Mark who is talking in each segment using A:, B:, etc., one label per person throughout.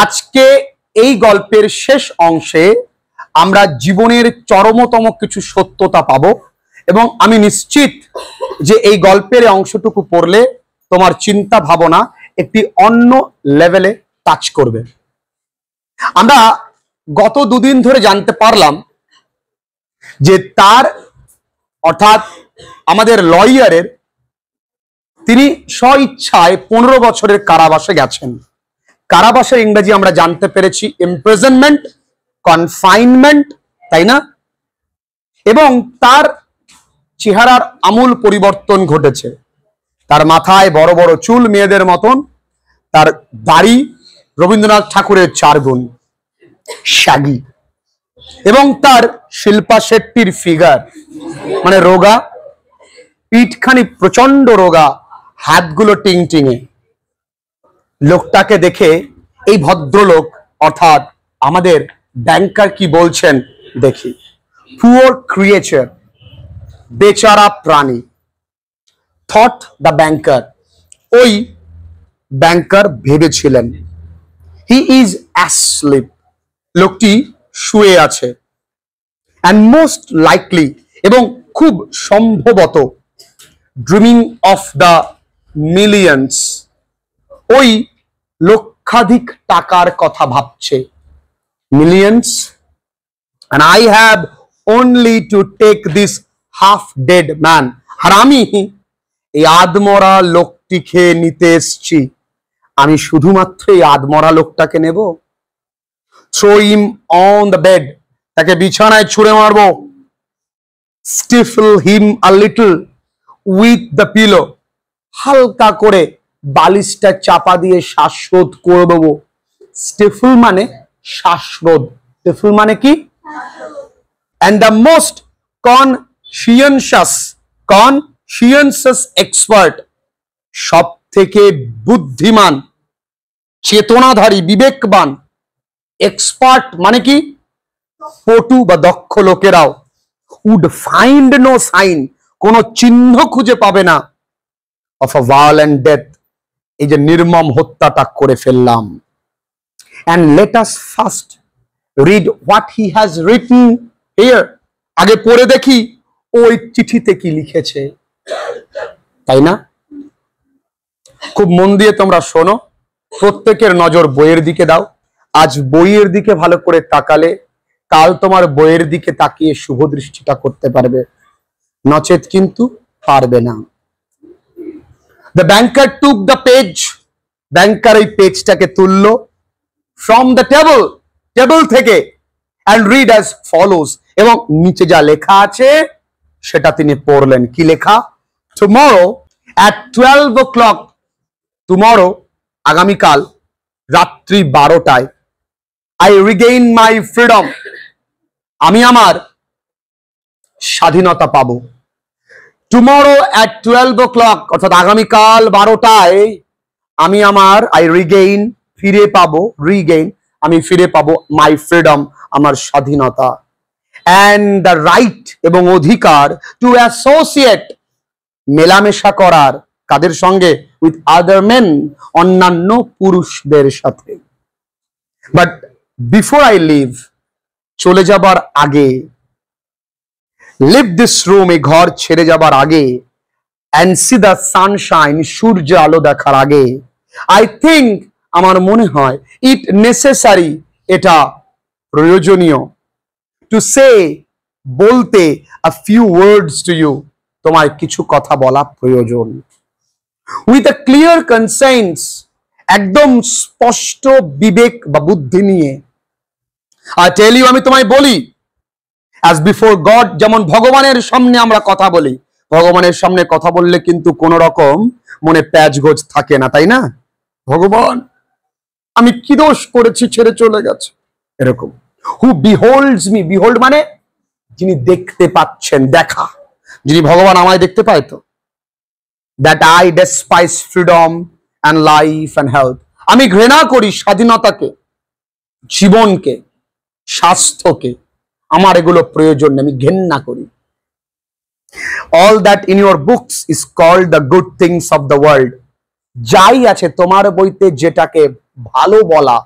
A: আজকে এই গল্পের শেষ অংশে আমরা জীবনের চরমতম কিছু সত্যতা পাবো এবং আমি নিশ্চিত যে এই গল্পের অংশটুকু পড়লে তোমার চিন্তা ভাবনা একটি অন্য লেভেলে টাচ করবে। আমরা গত দুদিন ধরে জানতে পারলাম যে তার অর্থাৎ আমাদের লয়ারের তিনি স্বইচ্ছায় 15 বছরের কারাবাসে গেছেন। কারাবাসের ইংরেজি আমরা জানতে পেরেছি ইমপ্রিজনমেন্ট, কনফাইনমেন্ট, তাই না? এবং তার চেহারার আমূল পরিবর্তন ঘটেছে। তার মাথায় বড় বড় চুল মেয়েদের মতন, তার দাড়ি রবীন্দ্রনাথ ঠাকুরের 4 গুণ, শ্যাগি, এবং তার শিল্পা শেট্টির ফিগার মানে রোগা, পিঠখানি প্রচন্ড রোগা, হাতগুলো টিংটিঙে। লোকটাকে দেখে এই ভদ্রলোক অর্থাৎ আমাদের ব্যাংকার কি বলছেন দেখি। পুয়ার ক্রিয়েচার, বেচারা প্রাণী, থট দ্য ব্যাংকার। ওই ব্যাংকার ভেবেছিলেন হি ইজ অ্যাসলিপ, লোকটি শুয়ে আছে। অ্যান্ড মোস্ট লাইকলি এবং খুব সম্ভবত ড্রিমিং অফ দ্য মিলিয়ন্স, ওই লক্ষাধিক টাকার কথা ভাবছে। Millions, and I have only to take this half dead man, আর আমি এই আদমরা লোকটিকে নিতে এসেছি। আমি শুধুমাত্র এই আদমরা লোকটাকে নেব। throw him on the bed, তাকে বিছানায় ছুঁড়ে মারবো। stifle him a little with the pillow, হালকা করে বালিশটা চাপা দিয়ে শ্বাসরোধ করে দেবো। স্টিফল মানে শ্বাসরোধ, স্টিফল মানে কি? and the most conscientious expert, সব থেকে বুদ্ধিমান, চেতনাধারী, বিবেকবান, এক্সপার্ট মানে কি? পটু বা দক্ষ লোকেরাও would find no sign, কোন চিহ্ন খুঁজে পাবে না of a violent death, এই যে নির্মম হত্যাটা করে ফেললাম। and let us first read what he has written here, আগে পড়ে দেখি ওই চিঠিতে কি লিখেছে, তাই না? খুব মন দিয়ে তোমরা শোনো, প্রত্যেকের নজর বইয়ের দিকে দাও। আজ বইয়ের দিকে ভালো করে তাকালে কাল তোমার বইয়ের দিকে তাকিয়ে শুভ দৃষ্টিটা করতে পারবে, নচেত কিন্তু পারবে না। The banker took the page, ব্যাংকার এই পেজটাকে তুললো from the টেবিল থেকে, and read as follows, এবং নিচে যা লেখা আছে সেটা তিনি পড়লেন। কি লেখা? tomorrow at 12 o'clock, tomorrow আগামীকাল রাত্রি 12টায়, I regain my freedom, আমি আমার স্বাধীনতা পাবো। tomorrow at 12 o'clock, অর্থাৎ আগামীকাল 12টায় আমি আমার I regain, ফিরে পাবো, রিগেইন আমি ফিরে পাবো, মাই ফ্রিডম আমার স্বাধীনতা, and the right এবং অধিকার টু অ্যাসোসিয়েট মেলামেশা করার, কাদের সঙ্গে? উইথ আদার মেন, অন্যান্য পুরুষদের সাথে। বাট বিফোর আই লিভ, চলে যাবার আগে, লিভ দিস রুম, এই ঘর ছেড়ে যাবার আগে, and see the sunshine, সূর্য আলো দেখার আগে, I think, আমার মনে হয়, it necessary, এটা প্রয়োজনীয়, to say, বলতে, a few words to you, তোমায় কিছু কথা বলা প্রয়োজন, with a clear conscience, একদম স্পষ্ট বিবেক বা বুদ্ধি নিয়ে। I tell you, আমি তোমায় বলি, as before God, যেমন ভগবানের সামনে আমরা কথা বলি, ভগবানের সামনে কথা বললে কিন্তু কোন রকম মনে প্যাচগোজ থাকে না, তাই না? ভগবান আমি কি দোষ করেছি ছেড়ে চলে গেছে, এরকম। হু বিহোল্ডস মি, বিহোল্ড মানে যিনি দেখতে পাচ্ছেন, দেখা, যিনি ভগবান আমায় দেখতে পায় তো। That I despise freedom and life and health, আমি ঘৃণা করি স্বাধীনতাকে, জীবনকে, স্বাস্থ্যকে, আমার এগুলো প্রয়োজন নেই, আমি ঘেন্না করি। all that in your books is called the good things of the world, যাই আছে তোমার বইতে যেটাকে ভালো বলা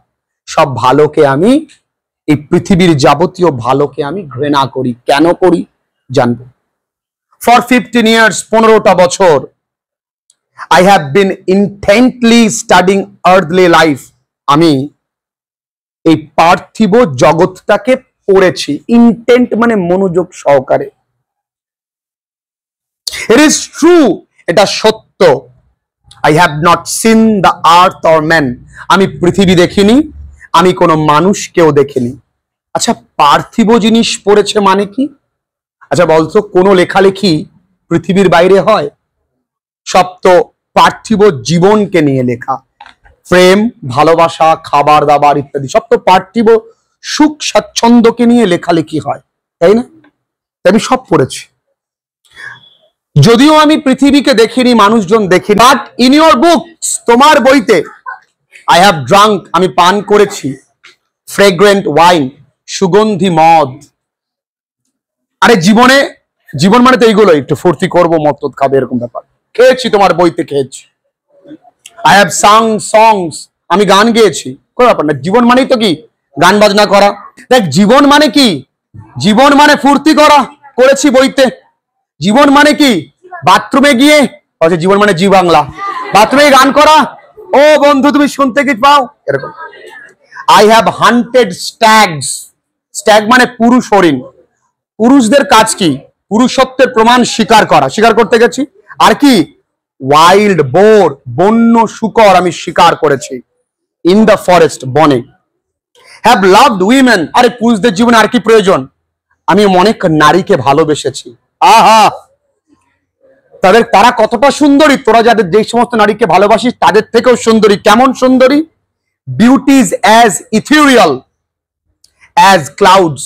A: সব ভালোকে আমি, এই পৃথিবীর যাবতীয় ভালোকে আমি ঘৃণা করি। কেন করি জানবো। ফর 15 years, 15টা বছর, I have been intently studying earthly life. আমি এই পার্থিব জগৎটাকে পড়েছি। ইন্টেন্ট মানে মনোযোগ সহকারে। It is true, এটা সত্য। I have not seen the earth or man. আমি পৃথিবী দেখিনি, আমি কোনো মানুষকেও দেখিনি। আচ্ছা, পার্থিব জিনিস পড়েছে মানে কি? আচ্ছা বলতো, কোনো লেখালেখি পৃথিবীর বাইরে হয়? সব তো পার্থিব জীবনকে নিয়ে লেখা। প্রেম, ভালোবাসা, খাবার দাবার ইত্যাদি সব তো পার্থিব সুখ স্বাচ্ছন্দ্যকে নিয়ে লেখালেখি হয়, তাই না? আমি সব পড়েছি। যদিও আমি পৃথিবীকে দেখিনি, মানুষজন দেখিনি, বাট ইন ইউর বুকস, তোমার বইতে, আই হ্যাভ ড্রাঙ্ক, আমি পান করেছি, ফ্রেগ্রেন্ট ওয়াইন, সুগন্ধি মদ। আরে জীবনে, জীবন মানে তো এইগুলো, একটু ফুর্তি করবো, মদ খাবে, এরকম ব্যাপার। খেয়েছি, তোমার বইতে খেয়েছি। আই হ্যাভ সাং সংস, আমি গান গেয়েছি। কোনো ব্যাপার না। জীবন মানেই তো কি গান বাজনা করা। দেখ, জীবন মানে কি? জীবন মানে ফুর্তি করা, করেছি বইতে। জীবন মানে কি? বাথরুমে গিয়ে, জীবন মানে জি বাংলা, বাথরুমে গান করা। ও বন্ধু, তুমি শুনতে কি পাও, এরকম। আই হ্যাভ হান্টেড স্ট্যাগস, স্ট্যাগ মানে পুরুষ হরিণ। পুরুষদের কাজ কি? পুরুষত্বের প্রমাণ স্বীকার করা, স্বীকার করতে গেছি। আর কি? ওয়াইল্ড বোর, বন্য শূকর আমি শিকার করেছি। ইন দ্য ফরেস্ট, বনে। হ্যাভ লাভড উইমেন, আরে পুরুষদের জীবনে আর কি প্রয়োজন? আমি অনেক নারীকে ভালোবেসেছি। আহা, তারা কতটা সুন্দরী, তোরা যাদের যে সমস্ত নারীকে ভালোবাসিস তাদের থেকেও সুন্দরী। কেমন সুন্দরী? Beauty is as ethereal as clouds,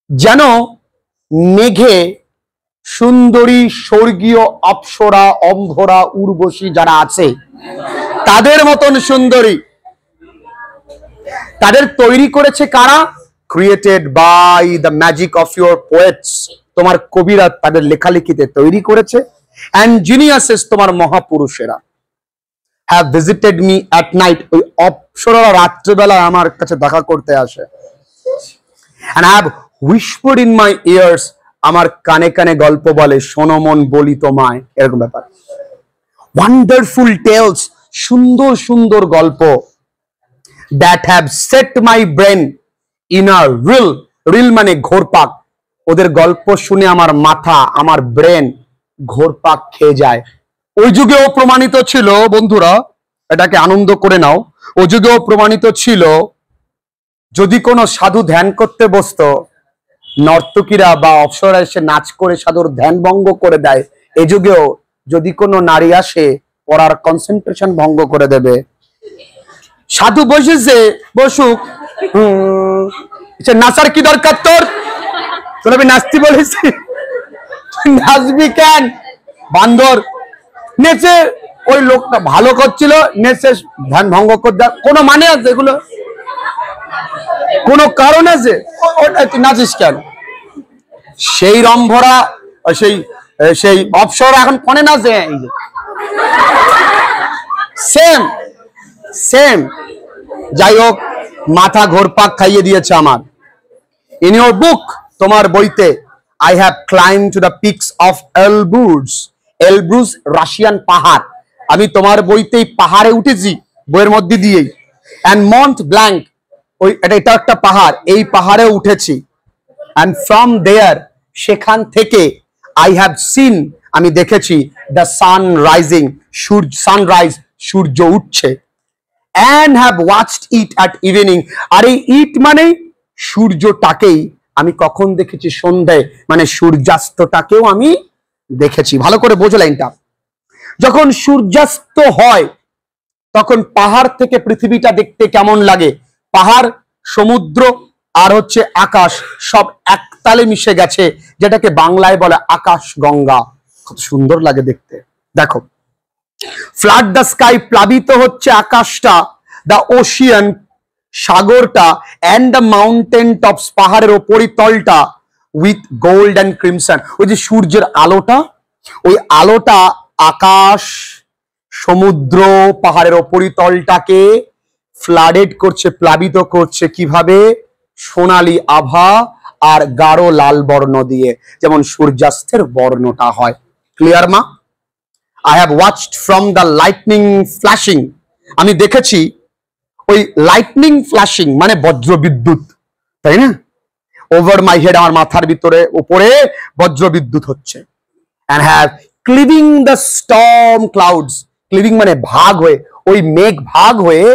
A: যেন মেঘে সুন্দরী স্বর্গীয় অপ্সরা, অম্ভরা, উর্বশী যারা আছে তাদের মতন সুন্দরী। তাদের তৈরি করেছে কারা? Created by the magic of your poets, তোমার কবিরা তাদের লেখালেখিতে তৈরি করেছে। অ্যান্ড জিনিয়াসেস, তোমার মহাপুরুষেরা। Have visited me at night, ওই অপ্সরারা রাত্রিবেলা আমার কাছে দেখা করতে আসে। And have whispered in my ears, আমার কানে কানে গল্প বলে, শোনো মন বলি তোমায়, এরকম ব্যাপার। ওয়ান্ডারফুল টেলস, সুন্দর সুন্দর গল্প। That have said my brain in a reel, reel মানে ঘোরপাক। ওদের গল্প শুনে আমার মাথা, আমার ব্রেন ঘোরপাক খেয়ে যায়। ওই যুগেও প্রমাণিত ছিল, বন্ধুরা এটাকে আনন্দ করে নাও, ওই যুগেও প্রমাণিত ছিল, যদি কোনো সাধু ধ্যান করতে বসতো, নর্তকীরা বা অপ্সরা এসে নাচ করে সাধুর ধ্যান ভঙ্গ করে দেয়। এই যুগেও যদি কোনো নারী আসে, পড়ার কনসেন্ট্রেশন ভঙ্গ করে দেবে। সাধু বসেছে, বসুক, নাচার কি দরকার তোর? তোর আমি নাচতে বলেছি, নাচবি কেন বান্দর? নেচে, ওই লোকটা ভালো করছিল, নেচে ধ্যান ভঙ্গ করে দেয়। কোনো মানে আছে এগুলো? কোনো কারণ আছে? ওটা তুই নাচিস কেন? সেই রম্ভরা, সেই সেই অপ্সরা এখন ফোনে নাচে। Same same. যাই হোক, মাথা ঘোরপাক খাইয়ে দিয়েছে আমার। ইন ইউর বুক, তোমার বইতে, I have climb to the peaks of Elbrus, Elbrus Russian পাহাড়। আমি তোমার বইতেই পাহাড়ে উঠেছি, বইয়ের মধ্যে দিয়েই। অ্যান্ড মন্ট ব্ল্যাঙ্ক, ওই এটা একটা পাহাড়, এই পাহাড়ে উঠেছি। অ্যান্ড ফ্রম দেয়ার, সেখান থেকে, আই হ্যাভ সিন, আমি দেখেছি, দ্য সান রাইজিং, সানরাইজ, সূর্য উঠছে। And have watched it at evening, আর এই ইট মানে সূর্যটাকেই আমি কখন দেখেছি? সন্ধ্যায়, মানে সূর্যাস্তটাকেও আমি দেখেছি। ভালো করে বোঝো লাইনটা। যখন সূর্যাস্ত হয় তখন পাহাড় থেকে পৃথিবীটা দেখতে কেমন লাগে? পাহাড়, সমুদ্র আর হচ্ছে আকাশ সব একতালে মিশে গেছে, যেটাকে বাংলায় বলে আকাশ গঙ্গা। কত সুন্দর লাগে দেখতে। দেখো, ফ্লাড দ্য স্কাই, প্লাবিত হচ্ছে আকাশটা, দ্য ওশিয়ান, সাগরটা, অ্যান্ড দ্য মাউন্টেন টপস, পাহাড়ের উপরিতলটা, উইথ গোল্ড অ্যান্ড ক্রিমসন। ওই যে সূর্যের আলোটা, ওই আলোটা আকাশ, সমুদ্র, পাহাড়ের উপরিতলটাকে ফ্লাডেড করছে, প্লাবিত করছে কিভাবে? সোনালী আভা আর গাঢ় লাল বর্ণ দিয়ে, যেমন সূর্যাস্তের বর্ণটা হয়। ক্লিয়ার মা? I have watched from the lightning flashing, আমি দেখেছি ওই লাইটনিং ফ্ল্যাশিং মানে বজ্র বিদ্যুৎ, তাই না? ওভার মাই হেড, আমার মাথার ভিতরে উপরে বজ্র বিদ্যুৎ হচ্ছে। and have cleaving the storm clouds, ক্লিভিং মানে ভাগ হয়ে, ওই মেঘ ভাগ হয়ে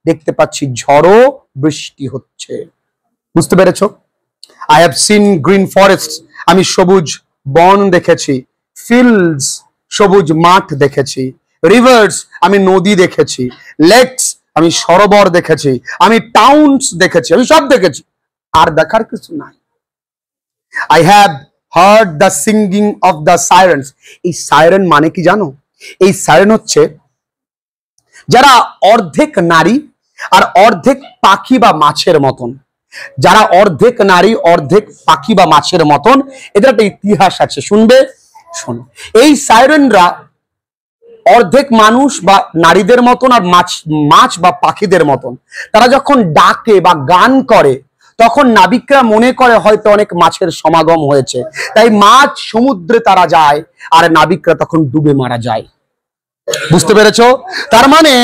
A: দেখতে পাচ্ছি ঝড়ো বৃষ্টি হচ্ছে। বুঝতে পেরেছো? I have seen green forests, আমি সবুজ বন দেখেছি। fields, সবুজ মাঠ দেখেছি। rivers, আমি নদী দেখেছি। lakes, আমি সরোবর দেখেছি। আমি টাউনস দেখেছি, আমি সব দেখেছি, আর দেখার কিছু নাই। I have heard the singing of the sirens, এই সাইরেন মানে কি জানো? এই সাইরেন হচ্ছে যারা অর্ধেক নারী আর অর্ধেক পাখি বা মাছের মতন, যারা অর্ধেক নারী অর্ধেক পাখি বা মাছের মতন, এদের একটা ইতিহাস আছে, শুনবে? শোনো। এই সাইরেনরা অর্ধেক মানুষ বা নারীদের মতন আর মাছ বা পাখিদের মতন, তারা যখন ডাকে বা গান করে তখন নাবিকরা মনে করে হয়তো অনেক মাছের সমাগম হয়েছে, তাই মাছ সমুদ্রে তারা যায় আর নাবিকরা তখন ডুবে মারা যায়। বুঝতে পেরেছো? তার মানে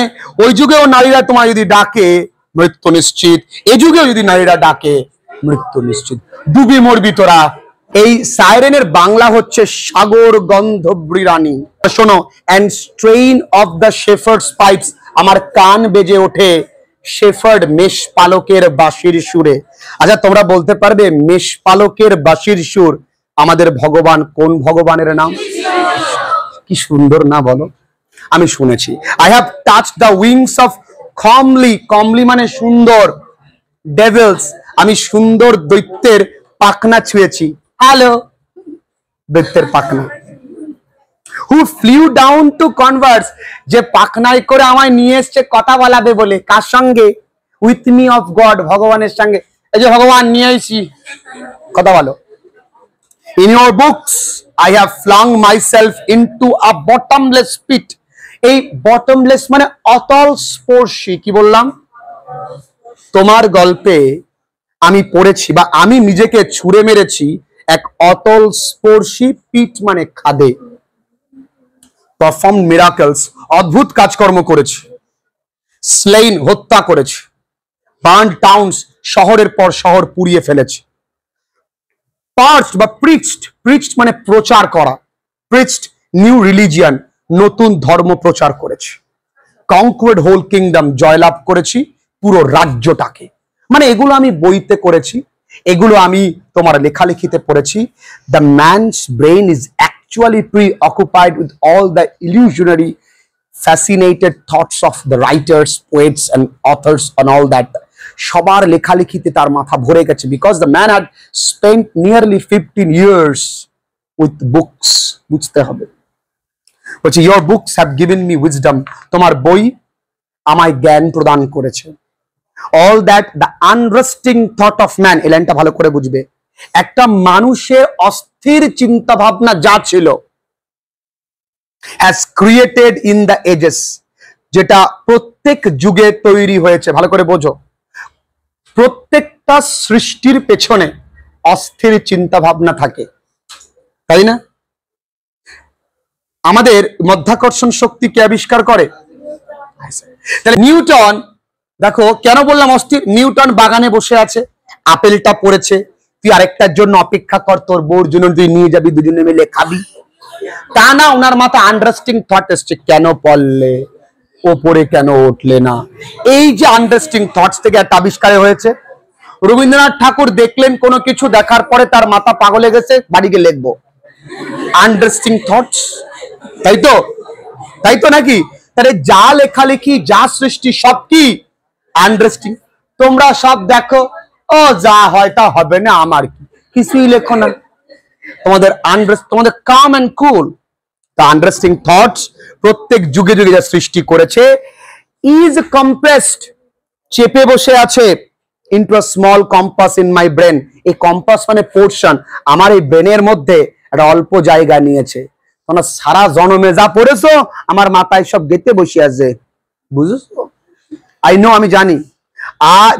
A: ওই যুগেও নারীরা তোমার যদি ডাকে মৃত্যু নিশ্চিত, এ যুগেও যদি নারীরা ডাকে মৃত্যু নিশ্চিত, ডুবি মরবি তোরা। এই সাইরেনের বাংলা হচ্ছে সাগর গন্ধব্রী রানী। শোনো, and strain of the shepherd's pipes, আমার কান বেজে ওঠে শেফার্ড মেষপালকের বাঁশির সুরে। আচ্ছা, তোমরা বলতে পারবে মেষপালকের বাঁশির সুর আমাদের ভগবান কোন ভগবানের নাম? কি সুন্দর না বলো? আমি শুনেছি। I have touched the wings of comely, comely মানে সুন্দর, devils, আমি সুন্দর দৈত্যের পাখনা ছুঁয়েছি। হ্যালো, দৈত্যের পাখনা। who flew down to converse, যে পাখনায় করে আমায় নিয়ে এসছে কথা বলাবে বলে। কার সঙ্গে? with me of God, ভগবানের সঙ্গে। এই যে ভগবান নিয়ে এসেছি, কথা বলো। in your books I have flung myself into a bottomless pit, এই bottomless মানে অতল স্পর্শী। কি বললাম? তোমার গল্পে আমি পড়েছি বা আমি নিজেকে ছুঁড়ে মেরেছি এক অতল স্পর্শী পিট মানে খাদে। performed miracles, অদ্ভুত কাজকর্ম করেছি। slain, হত্যা করেছি। burned towns, শহরের পর শহর পুড়িয়ে ফেলেছি। preached বা preached মানে প্রচার করা। preached নিউ রিলিজিয়ান, নতুন ধর্ম প্রচার করেছি। conquered whole kingdom, জয়লাভ করেছি পুরো রাজ্যটাকে। মানে এগুলো আমি বইতে করেছি, এগুলো আমি তোমার লেখালেখিতে পড়েছি। the man's brain is actually preoccupied with all the illusionary fascinated thoughts of the writers, poets and authors and all that, সবার লেখালেখিতে তার মাথা ভরে গেছে, because the man had spent nearly 15 years with books। বুঝতে হবে, বলছে your books have given me wisdom, তোমার বই আমায় জ্ঞান প্রদান করেছে। all that the unresting thought of man, এই লাইনটা ভালো করে বুঝবে, একটা মানুষের অস্থির চিন্তা ভাবনা যা ছিল, has created in the ages, যেটা প্রত্যেক যুগে তৈরি হয়েছে। ভালো করে বোঝো, প্রত্যেকটা সৃষ্টির পেছনে অস্থির চিন্তা ভাবনা থাকে, তাই না? আমাদের মধ্যাকর্ষণ শক্তি কে আবিষ্কার করে? তাহলে নিউটন, দেখো কেন বললাম অস্থির? নিউটন বাগানে বসে আছে, আপেলটা পড়েছে, তুই আরেকটার জন্য অপেক্ষা কর, তোর বউর জন্য তুই নিয়ে যাবি, দুজনে মিলে খাবি। তা না, ওনার মাথা আন্ডারস্ট্যান্ডিং থট এসছে, কেন পড়লে, ওপরে কেন উঠলে না। এই যে আন্ডারস্ট্যান্ডিং থটস থেকে একটা আবিষ্কার হয়েছে। রবীন্দ্রনাথ ঠাকুর দেখলেন কোনো কিছু, দেখার পরে তার মাথা পাগলে গেছে, বাড়ি গিয়ে লিখবো। আন্ডারস্ট্যান্ডিং থটস, তাই তো? তাই তো নাকি? তাহলে যা লেখালেখি, যা সৃষ্টি, সব কি আন্ডারস্ট্যান্ডিং। তোমরা সব দেখো, ও যা হয় তা হবে না, আমার কি, কিছুই লেখো না। তোমাদের calm and cool, the understanding thoughts প্রত্যেক যুগে যুগে যা সৃষ্টি করেছে, ইজ কম্প্রেসড, চেপে বসে আছে, into a small compass in my brain. এই কম্পাস মানে পোর্শন, আমার এই ব্রেনের মধ্যে একটা অল্প জায়গা নিয়েছে। তোমরা সারা জনমে যা পড়েছো আমার মাথায় সব গেতে বসে আছে, বুঝেছো? আই নো, আমি জানি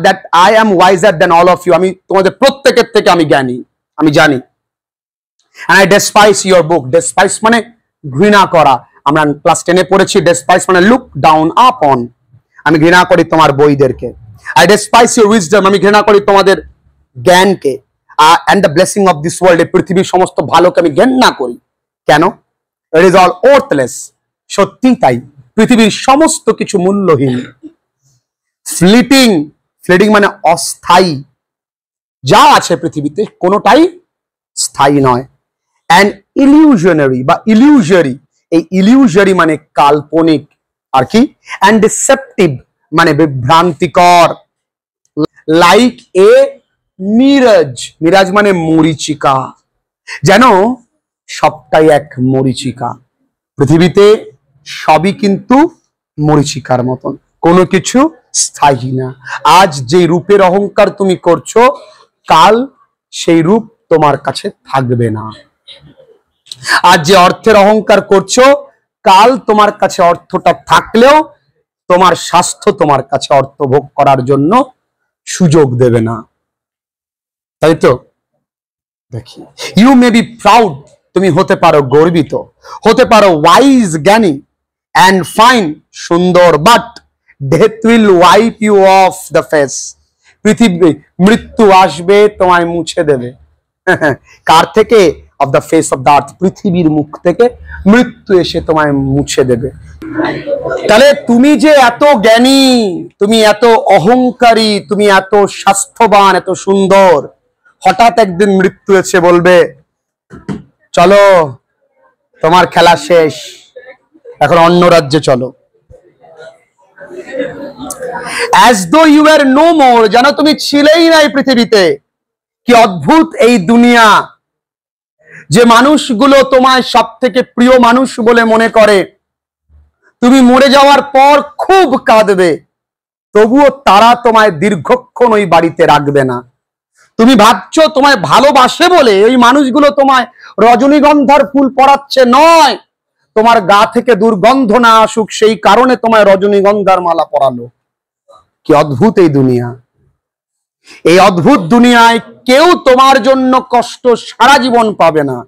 A: that I am wiser than all of you, আমি তোমাদের প্রত্যেকের থেকে আমি জ্ঞানী, আমি জানি। and I despise your book. Despise মানে ঘৃণা করা। আমরা ক্লাস 10 এ পড়েছি despise মানে look down upon। আমি ঘৃণা করি তোমার বইদেরকে। I despise your wisdom, আমি ঘৃণা করি তোমাদের জ্ঞানকে। and the blessing of this world, এই পৃথিবীর সমস্ত ভালোকে আমি ঘৃণা করি। কেন? It is all worthless। সত্যি তাই, পৃথিবীর সমস্ত কিছু মূল্যহীন। ফ্লিটিং, ফ্লিটিং মানে অস্থায়ী। যা আছে পৃথিবীতে কোনোটাই স্থায়ী নয়। and illusionary বা illusory, এই illusory মানে কাল্পনিক আর কি, and deceptive মানে বিভ্রান্তিকর। like a mirage, mirage মানে মরীচিকা, যেন সবটাই এক মরীচিকা। পৃথিবীতে সবই কিন্তু মরীচিকার মতন, কোনো কিছু স্থায়ী না। আজ যে রূপের অহংকার তুমি করছো, কাল সেই রূপ তোমার কাছে থাকবে না। আজ যে অর্থের অহংকার করছো, কাল তোমার কাছে অর্থটা থাকলেও তোমার স্বাস্থ্য তোমার কাছে অর্থ ভোগ করার জন্য সুযোগ দেবে না, তাই তো? দেখি, ইউ মে বি প্রাউড, তুমি হতে পারো গর্বিত, হতে পারো ওয়াইজ জ্ঞানী, অ্যান্ড ফাইন সুন্দর, but death will wipe you off the face, পৃথিবী মৃত্যু আসবে তোমায় মুছে দেবে। কার থেকে? Off the face of the earth, পৃথিবীর মুখ থেকে মৃত্যু এসে তোমায় মুছে দেবে। তাহলে তুমি যে এত জ্ঞানী, তুমি এত অহংকারী, তুমি এত স্বাস্থ্যবান, এত সুন্দর, হঠাৎ একদিন মৃত্যু এসে বলবে চলো তোমার খেলা শেষ, এখন অন্য রাজ্যে চলো। as though you were no more, যেন তুমি ছিলেই নাই পৃথিবীতে। কি অদ্ভুত এই দুনিয়া, যে মানুষগুলো তোমায় সব থেকে প্রিয় মানুষ বলে মনে করে, তুমি মরে যাওয়ার পর খুব কাঁদবে, তবুও তারা তোমায় দীর্ঘক্ষণ ওই বাড়িতে রাখবে না। তুমি ভাবছো তোমায় ভালোবাসে বলে ওই মানুষগুলো তোমায় রজনীগন্ধার ফুল পরাচ্ছে, নয়, তোমার গা থেকে দুর্গন্ধ না আসুক সেই কারণে তোমায় রজনীগন্ধার মালা পরালো। কি অদ্ভুত এই দুনিয়া। এই অদ্ভুত দুনিয়ায় কেউ তোমার জন্য কষ্ট সারা জীবন পাবে না।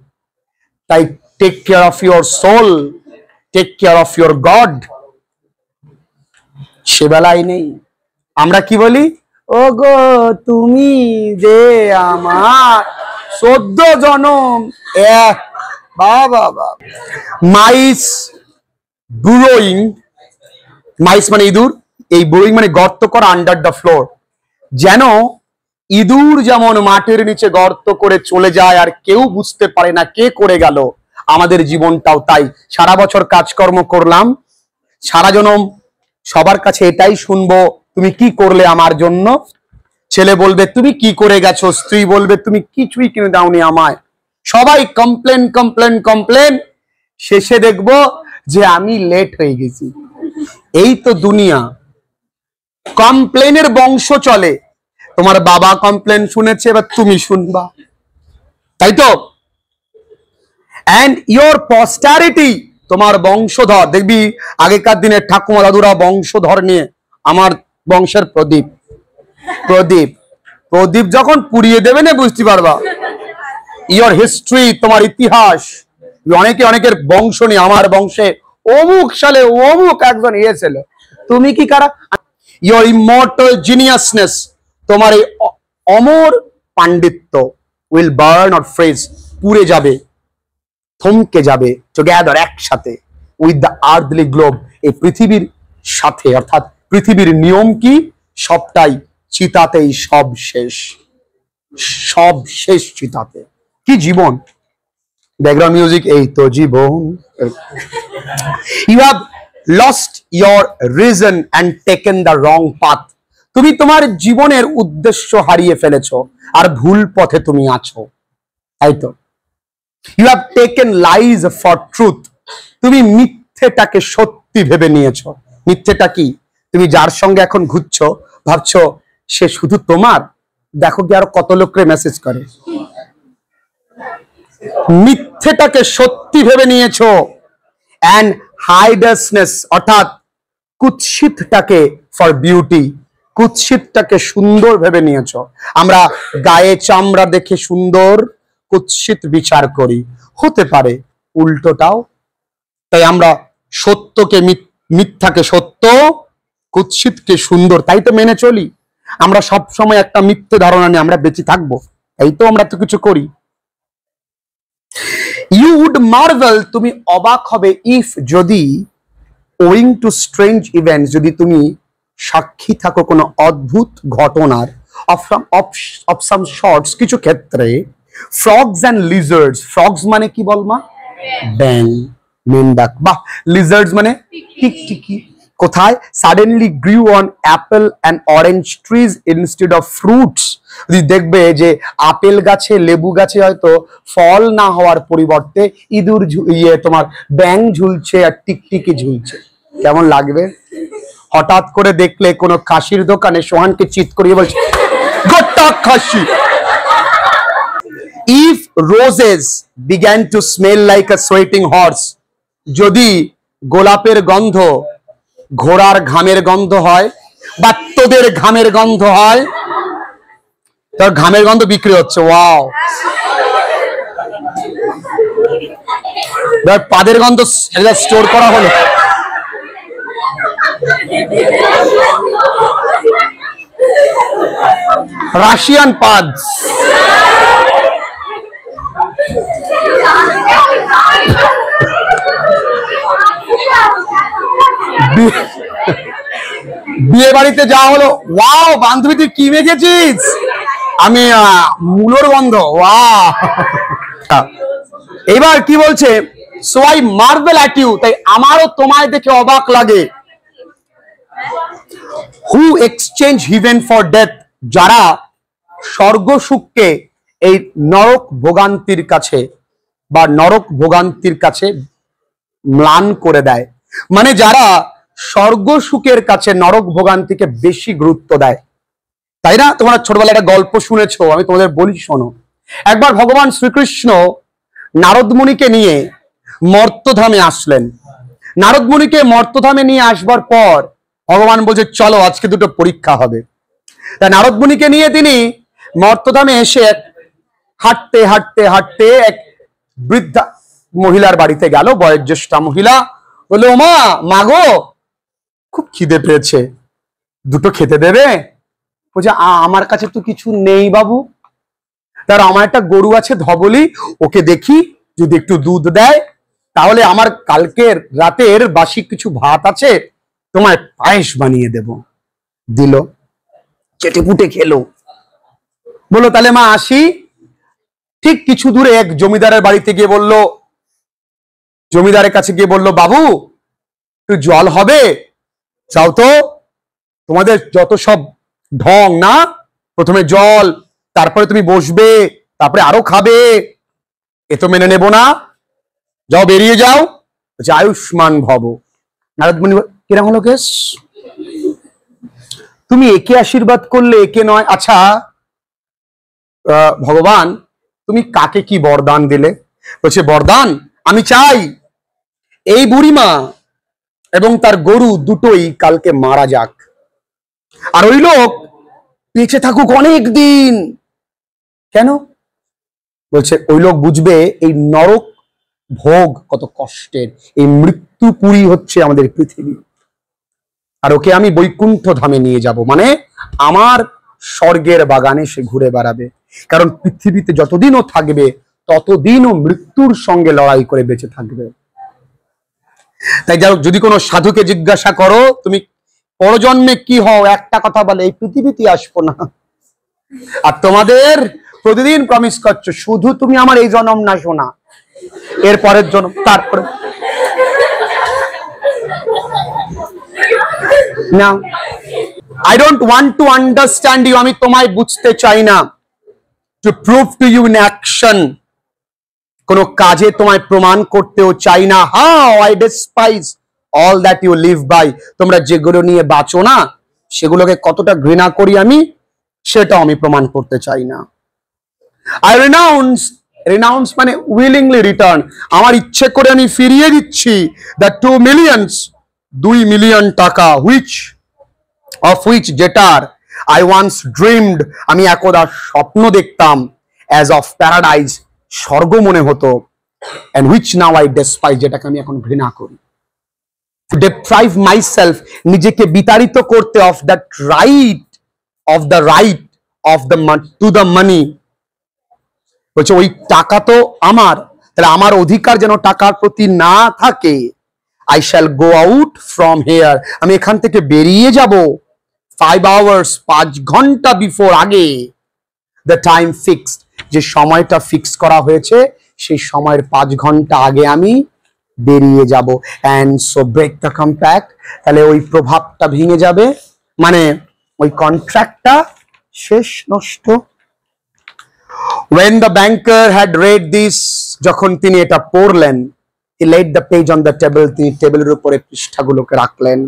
A: তাই take care of your soul, take care of your god. সে বেলায় নেই। আমরা কি বলি? ও গো তুমি যে আমার 14 জনম এক। বাবা বাবা। মাইস বুরোইং, মাইস মানে ইঁদুর, এই বুরোইং মানে গর্ত করা, আন্ডার দ্য ফ্লোর। যেন ইঁদুর যেমন মাটির নিচে গর্ত করে চলে যায় আর কেউ বুঝতে পারে না কে করে গেল, আমাদের জীবনটাও তাই। সারা বছর কাজকর্ম করলাম, সারা জনম সবার কাছে এটাই শুনবো তুমি কি করলে আমার জন্য। ছেলে বলবে তুমি কি করে গেছো, স্ত্রী বলবে তুমি কিছুই কিনে দাওনি আমায়, সবাই কমপ্লেন কমপ্লেন কমপ্লেন, শেষে দেখবো যে আমি লেট হয়ে গেছি। এই তো দুনিয়া, কমপ্লেনের বংশ চলে। তোমার বাবা কমপ্লেন শুনেছে, এবার তুমি শুনবা, তাই তো? and your posterity, তোমার বংশধর, দেখবি আগেকার দিনে ঠাকুমা দাদুরা বংশধর নিয়ে, আমার বংশের প্রদীপ, প্রদীপ প্রদীপ যখন পুড়িয়ে দেবে না বুঝতে পারবা। ইয়োর হিস্ট্রি, তোমার ইতিহাস, অনেকে অনেকের বংশ নিয়ে, আমার বংশে অমুক সালে অমুক একজন ছিল, তুমি কি কারা? ইয়োর ইমর্টাল জিনিয়াসনেস, তোমার এই অমর পাণ্ডিত্য, উইল বার্ন অর ফ্রেজ, পুড়ে যাবে, থমকে যাবে, টুগেদার, একসাথে, উইথ দ্য আর্থলি গ্লোব, এই পৃথিবীর সাথে। অর্থাৎ পৃথিবীর নিয়ম কি? সবটাই চিতাতেই সব শেষ, সব শেষ চিতাতে। কি জীবন! ব্যাকগ্রাউন্ড মিউজিক, এই তো জীবন। You have lost your reason and taken the wrong path, তুমি তোমার জীবনের উদ্দেশ্য হারিয়ে ফেলেছো আর ভুল পথে তুমি আছো, তাই তো? You have taken lies for truth, তুমি মিথ্যেটাকে সত্যি ভেবে নিয়েছো। মিথ্যেটা কি? তুমি যার সঙ্গে এখন ঘুরছো, ভাবছো সে শুধু তোমার, দেখো কি আরো কত লোককে মেসেজ করে। মিথ্যেটাকে সত্যি ভেবে নিয়েছো। অ্যান্ড হাইডাসনেস, অর্থাৎ কুৎসিতটাকে ফর বিউটি, কুৎসিতটাকে সুন্দর ভেবে নিয়েছ। আমরা গায়ে চামড়া দেখে সুন্দর কুৎসিত বিচার করি, হতে পারে উল্টোটাও। তাই আমরা সত্যকে মিথ্যাকে সত্য, কুৎসিতকে সুন্দর, তাই তো মেনে চলি। আমরা সব সময় একটা মিথ্যে ধারণা নিয়ে আমরা বেঁচে থাকবো, এই তো আমরা তো কিছু করি। ইউ উড মার্ভেল, তুমি অবাক হবে, ইফ যদি, ওয়িং টু স্ট্রেঞ্জ ইভেন্টস, যদি তুমি সাক্ষী থাকো কোনো অদ্ভুত ঘটনার, অফ সাম শর্টস, কিছু ক্ষেত্রে, ফ্রগস অ্যান্ড লিজার্ডস, ফ্রগস মানে কি বলমা, ব্যাং, মেন্ডাক, বা লিজার্ডস মানে টিকটিকি, কোথায়, suddenly গ্রিউ on Apple and orange trees instead of fruits. যদি দেখবে যে আপেল গাছে, লেবু গাছে হয়তো ফল না হওয়ার পরিবর্তে ইঁদুর তোমার ব্যাং ঝুলছে আর টিকটিকি ঝুলছে, কেমন লাগবে? হঠাৎ করে দেখলে কোনো খাসির দোকানে সোহানকে চিৎ করিয়ে বলছে গোটা খাসি। If roses began to smell like a sweating horse, যদি গোলাপের গন্ধ ঘোড়ার ঘামের গন্ধ হয় বা তোদের ঘামের গন্ধ হয়, তোর ঘামের গন্ধ বিক্রি হচ্ছে, ওয়াও। পাদের গন্ধ স্টোর করা হলো। রাশিয়ান পাদস, বিয়ে বাড়িতে যাওয়া হলো, ওয়াও বান্ধবী তুই কি মেখেছিস, আমি মূলোর গন্ধ, ওয়াও। এবার কি বলছে, so I marvel at you, তাই আমারও তোমায় দেখে অবাক লাগে। Who exchange heaven for death, যারা স্বর্গ সুখকে এই নরক ভোগান্তির কাছে বা নরক ভোগান্তির কাছে ম্লান করে দেয়, মানে যারা স্বর্গ সুখের কাছে নরক ভোগান্তিকে বেশি গুরুত্ব দেয়, তাই না? তোমরা ছোটবেলায় একটা গল্প শুনেছো, আমি তোমাদের বলি শোনো। একবার ভগবান শ্রীকৃষ্ণ নারদ মুনিকে নিয়ে মর্তধামে আসলেন। নারদ মুনিকে মর্তধামে নিয়ে আসবার পর ভগবান বলছে চলো আজকে দুটো পরীক্ষা হবে। তাই নারদ মুনিকে নিয়ে তিনি মর্তধামে এসে হাঁটতে হাঁটতে হাঁটতে এক বৃদ্ধা মহিলার বাড়িতে গেল, বয়োজ্যেষ্ঠা মহিলা। বললো মা, মাগো খুব খিদে পেয়েছে, দুটো খেতে দেবে? বলছে আমার কাছে তো কিছু নেই বাবু। তার আমার একটা গরু আছে ধবলি, ওকে দেখি যদি একটু দুধ দেয় তাহলে আমার কালকের রাতের বাসি কিছু ভাত আছে, তোমার পায়েস বানিয়ে দেব। দিল, চেটে পুটে খেলো। বললো তাহলে মা আসি। ঠিক কিছু দূরে এক জমিদারের বাড়িতে গিয়ে বলল, জমিদারের কাছে গিয়ে বলল বাবু একটু জল হবে, চাও তো? তোমাদের যত সব ঢং না, প্রথমে জল, তারপরে তুমি বসবে, তারপরে আরো খাবে, এ তো মেনে নেব না, যাও বেরিয়ে যাও। আয়ুষ্মান ভব। নারদ মুনি কিরম হলো কেস, তুমি একে আশীর্বাদ করলে একে নয়। আচ্ছা ভগবান তুমি কাকে কি বরদান দিলে? বলছে বরদান আমি চাই এই বুড়িমা এবং তার গরু দুটোই কালকে মারা যাক, আর ওই লোক বেঁচে থাকুক অনেক দিন। কেন? বলছে ওই লোক বুঝবে এই নরক ভোগ কত কষ্টের, এই মৃত্যুপুরী হচ্ছে আমাদের পৃথিবী, আর ওকে আমি বৈকুণ্ঠ ধামে নিয়ে যাব, মানে আমার স্বর্গের বাগানে সে ঘুরে বেড়াবে। কারণ পৃথিবীতে যতদিনও থাকবে ততদিনও মৃত্যুর সঙ্গে লড়াই করে বেঁচে থাকবে। তাই যাই হোক, যদি কোনো সাধুকে জিজ্ঞাসা করো তুমি পরজন্মে কি হও, একটা কথা বলে এই পৃথিবীতে আসবো না। আর তোমাদের প্রতিদিন প্রমিস করছো শুধু তুমি আমার এই জন্ম না শোনা, এর পরের জন্ম, তারপরে না। I don't want to understand you, আমি তোমায় বুঝতে চাই না। To prove to you in action, কোনো কাজে তোমায় প্রমাণ করতেও চাই না। How I despise all that you live by, তোমরা যেগুলো নিয়ে বাঁচো না সেগুলোকে কতটা ঘৃণা করি আমি, সেটাও আমি প্রমাণ করতে চাই না। I renounce মানে willingly return, আমার ইচ্ছে করে আমি ফিরিয়ে দিচ্ছি the 2 million টাকা which of which যেটার I once dreamed, আমি একদা স্বপ্ন দেখতাম, as of paradise, স্বর্গ মনে হতো, and which now I despise, যেটাকে আমি এখন ঘৃণা করি। To deprive myself, নিজেকে বিতাড়িত করতে, of that right, of the right of the to the money, বলছে ওই টাকা তো আমার, তাহলে আমার অধিকার যেন টাকার প্রতি না থাকে। I shall go out from here, আমি এখান থেকে বেরিয়ে যাব 5 hours, 5 ঘন্টা before, আগে, the time fixed, যে সময়টা ফিক্স করা হয়েছে সেই সময়ের 5 ঘন্টা আগে আমি বেরিয়ে যাব। and so break the compact, তাহলে ওই প্রভাবটা ভেঙে যাবে, মানে ওই কন্ট্রাক্টটা শেষ, নষ্ট। when the banker had read this, যখন তিনি এটা পড়লেন, he laid the page on the table, তিনি টেবিলের উপরে পৃষ্ঠাগুলোকে রাখলেন।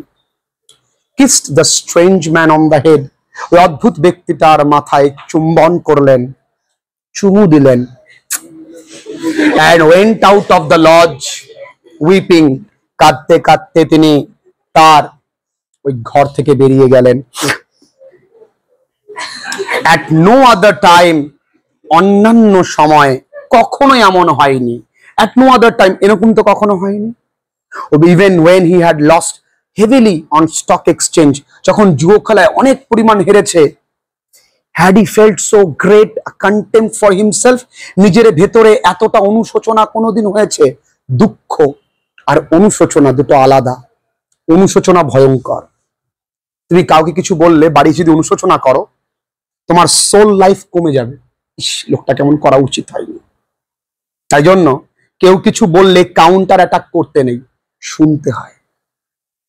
A: kissed the strange man on the head, ওই অদ্ভুত ব্যক্তিটার মাথায় চুম্বন করলেন, চুমু দিলেন। and went out of the lodge weeping, কাঁদতে কাঁদতে তিনি তার ওই ঘর থেকে বেরিয়ে গেলেন। at no other time, অন্যান্য সময় কখনো এমন হয়নি। at no other time, এরকম তো কখনো হয়নি। even when he had lost heavily on stock exchange, যখন জুয়ো খেলায় অনেক পরিমাণ হেরেছে, had he felt so great a contempt for himself, নিজের ভেতরে এতটা অনুশোচনা কোনোদিন হয়েছে? দুঃখ আর অনুশোচনা দুটো আলাদা। অনুশোচনা ভয়ঙ্কর। তুমি কাউকে কিছু বললে, বাড়ি যদি অনুশোচনা করো, তোমার সোল লাইফ কমে যাবে, লোকটা কেমন করা উচিত হয়নি। তাই জন্য কেউ কিছু বললে কাউন্টার অ্যাটাক করতে নেই, শুনতে হয়,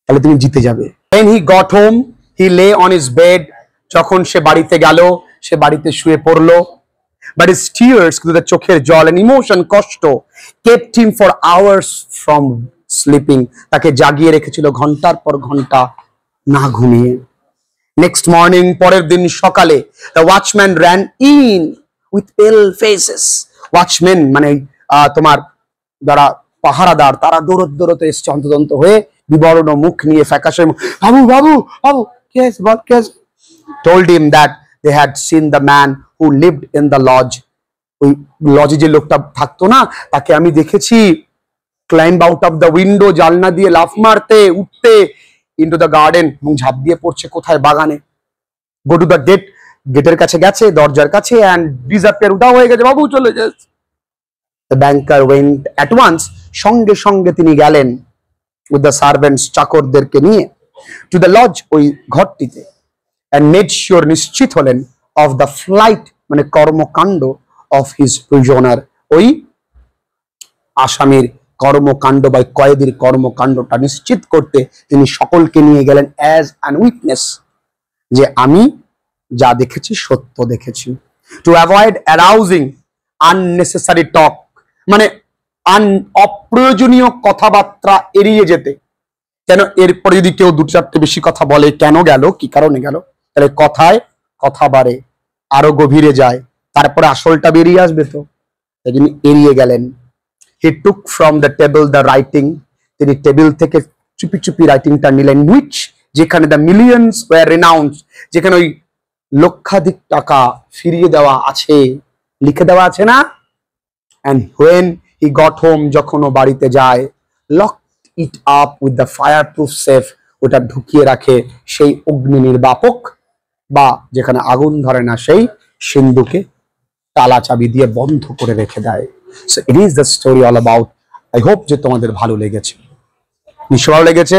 A: তাহলে তুমি জিতে যাবে। when he got home, he lay on his bed, যখন সে বাড়িতে গেল, সে বাড়িতে শুয়ে পড়লো, but his tears, কিন্তু তার চোখের জল, and emotion, কষ্ট, kept him for hours from sleeping, তাকে জাগিয়ে রেখেছিল ঘন্টার পর ঘন্টা না ঘুমিয়ে। next morning, পরের দিন সকালে, the watchman ran in with pale faces, watchmen মানে তোমার যারা পাহারাদার, তারা দৌড়তে এসছে অন্তদন্ত হয়ে, বিবর্ণ মুখ নিয়ে, ফ্যাকাশে মুখ, বাবু বাবু বাবু, case ball case, told him that they had seen the man who lived in the lodge, ওই লজে যে লোকটা থাকতো না, তাকে আমি দেখেছি climb out of the window, জানলা দিয়ে লাফ মারতে, উঠতে, into the garden, এবং ঝাঁপ দিয়ে পড়ছে কোথায়? বাগানে। go to the gate, গেটের কাছে গেছে, দরজার কাছে, and disappear, উধাও হয়ে গেছে, বাবু চলে যাচ্ছে। the banker went at once, সঙ্গে সঙ্গে তিনি গেলেন with the servants, চাকরদেরকে নিয়ে, to the lodge, ওই ঘরটিতে, and made sure, নিশ্চিত হলেন, of the flight, মানে কর্মকাণ্ড, of his prisoner, ওই আসামির কর্মকাণ্ড বা কয়েদির কর্মকাণ্ডটা নিশ্চিত করতে তিনি সকলকে নিয়ে গেলেন as an witness, যে আমি যা দেখেছি সত্য দেখেছি। to avoid arousing unnecessary talk, মানে অপ্রয়োজনীয় কথাবার্তা এড়িয়ে যেতে। কেন? এরপরে যদি কেউ 2-4টে বেশি কথা বলে, কেন গেল, কি কারণে গেল, তাহলে কথায় কথা বাড়ে, আরো গভীরে যায়, তারপরে আসলটা বেরিয়ে আসবে, তো তাই তিনি এড়িয়ে গেলেন। he took from the table the writing, তিনি টেবিল থেকে চুপি চুপি রাইটিংটা নিলেন, which, যেখানে the millions were renounced, যেখানে ওই লক্ষাধিক টাকা ফিরিয়ে দেওয়া আছে, লিখে দেওয়া আছে না। and when he got home, যখন ও বাড়িতে যায়, locked it up with the fireproof safe, ওটা ঢুকিয়ে রাখে সেই অগ্নি নির্বাপক বা যেখানে আগুন ধরে না সেই সিন্ধুকে তালা চাবি দিয়ে বন্ধ করে রেখে দেয়। so it is the story all about, I hope যে তোমাদের ভালো লেগেছে, নিশ্চয় ভালো লেগেছে।